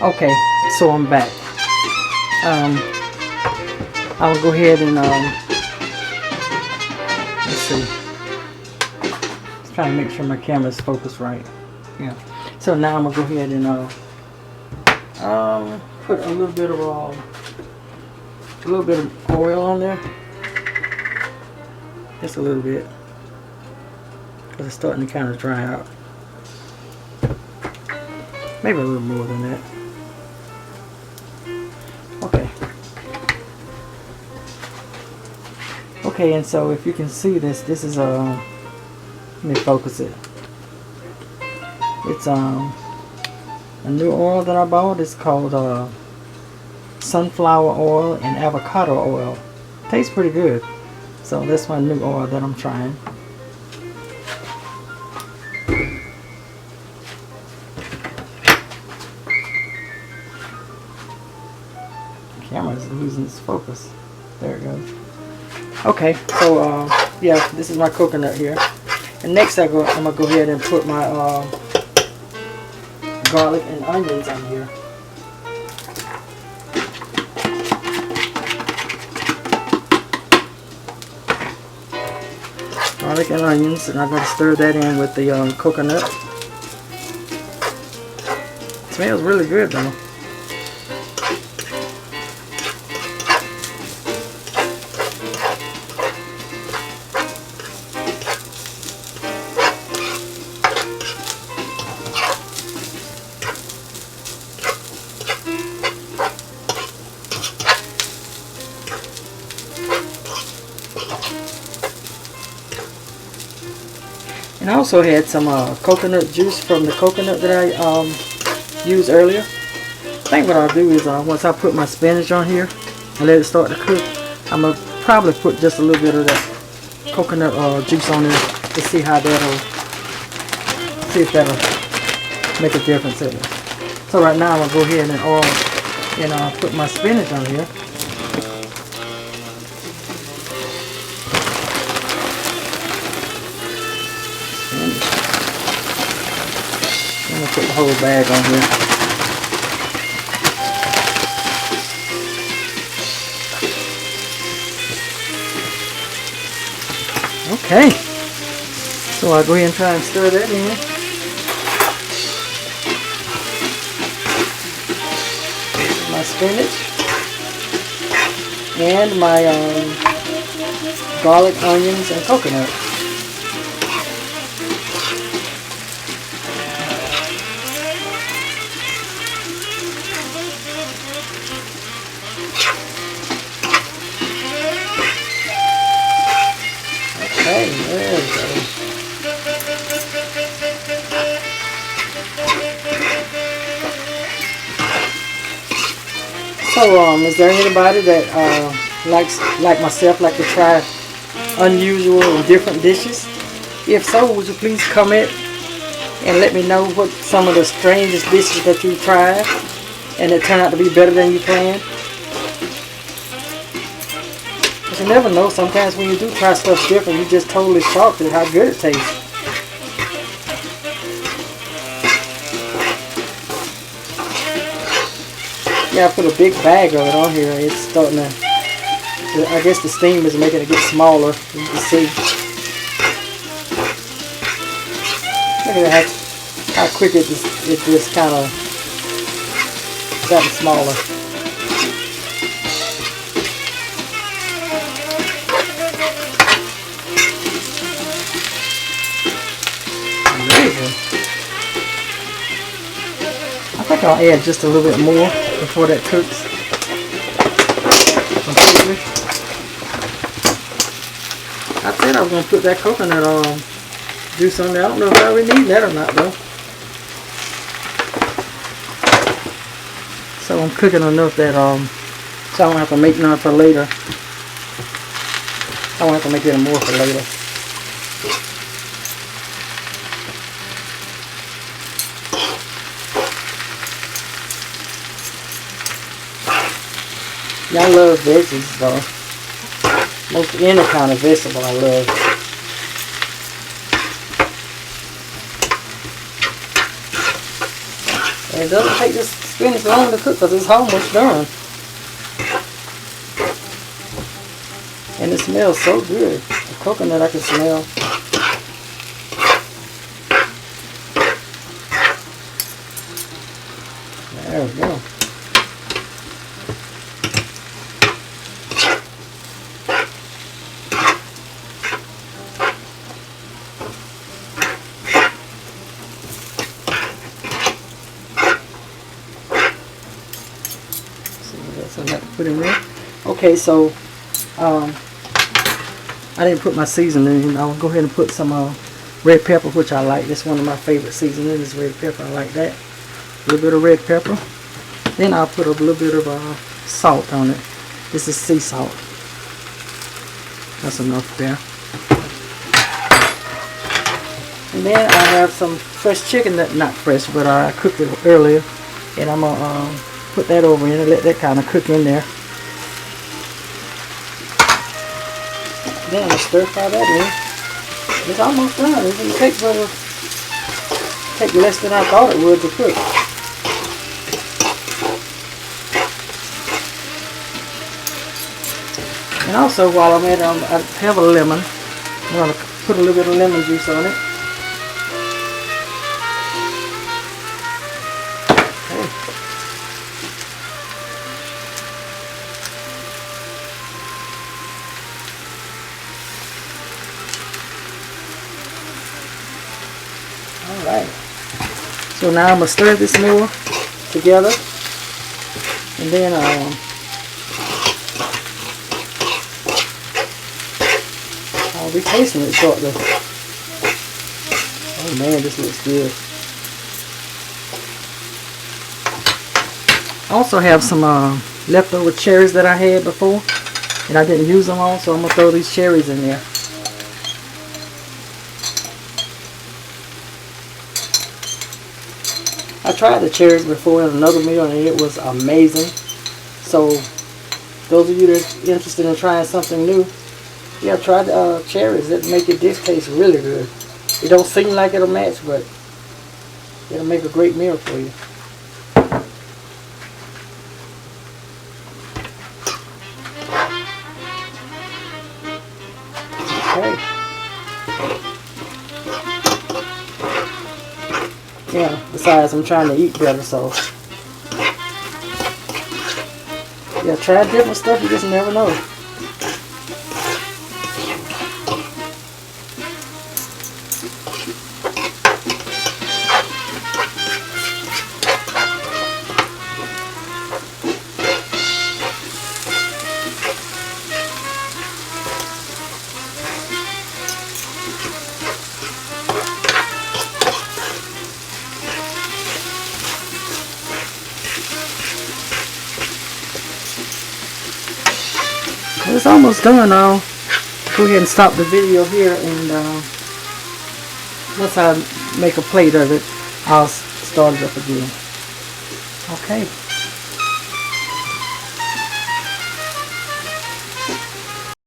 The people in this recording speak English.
Okay, so I'm back. I'll go ahead and let's see. Just trying to make sure my camera's focused right. Yeah. So now I'm gonna go ahead and put a little bit of oil on there. Just a little bit, because it's starting to kind of dry out. Maybe a little more than that. Okay. Okay, and so if you can see this is let me focus it. It's a new oil that I bought. It's called sunflower oil and avocado oil. Tastes pretty good. So that's my new oil that I'm trying. The camera is losing its focus. There it goes. Okay, so yeah, this is my coconut here. And next I'm gonna go ahead and put my garlic and onions on here. Garlic and onions, and I'm going to stir that in with the coconut. It smells really good though. And I also had some coconut juice from the coconut that I used earlier. I think what I'll do is once I put my spinach on here and let it start to cook, I'm going to probably put just a little bit of that coconut juice on there to see how if that'll make a difference in it. So right now I'm going to go ahead and put my spinach on here. I'm going to put the whole bag on here. Okay. So I'll go ahead and try and stir that in. My spinach. And my garlic, onions, and coconut. Okay, there we go. So, is there anybody that like myself, like to try unusual and different dishes? If so, would you please comment and let me know what some of the strangest dishes that you tried and it turned out to be better than you planned? But you never know, sometimes when you do try stuff different, you're just totally shocked at how good it tastes. Yeah, I put a big bag of it on here. It's starting to, I guess the steam is making it get smaller. You can see. Look at that, how quick it just kind of gotten smaller. Amazing. I think I'll add just a little bit more before that cooks completely. I said I was going to put that coconut juice on there. I don't know if I really need that or not though. So I'm cooking enough that so I don't have to make none for later. I won't have to make any more for later. Yeah, I love veggies though. Most any kind of vegetable I love. And it doesn't take this spinach long to cook because it's almost done. And it smells so good. The coconut I can smell. There we go. Put in there. Okay, so I didn't put my seasoning in. I'll go ahead and put some red pepper, which I like. That's one of my favorite seasonings is red pepper. I like that. A little bit of red pepper. Then I'll put a little bit of salt on it. This is sea salt. That's enough there. And then I have some fresh chicken, not fresh, but I cooked it earlier. And I'm going to put that over in and let that kind of cook in there. Then I'm going to stir fry that in. It's almost done. It's going to take less than I thought it would to cook. And also while I'm at it, I have a lemon. I'm going to put a little bit of lemon juice on it. Alright, so now I'm going to stir this more together, and then I'll be tasting it shortly. Oh man, this looks good. I also have some leftover cherries that I had before, and I didn't use them all, so I'm going to throw these cherries in there. I tried the cherries before in another meal and it was amazing. So those of you that are interested in trying something new, yeah, try the cherries. That make your dish taste really good. It don't seem like it'll match, but it'll make a great meal for you. Okay. Yeah, besides I'm trying to eat better, so yeah, try different stuff, you just never know. It's almost done. I'll go ahead and stop the video here, and once I make a plate of it, I'll start it up again. Okay.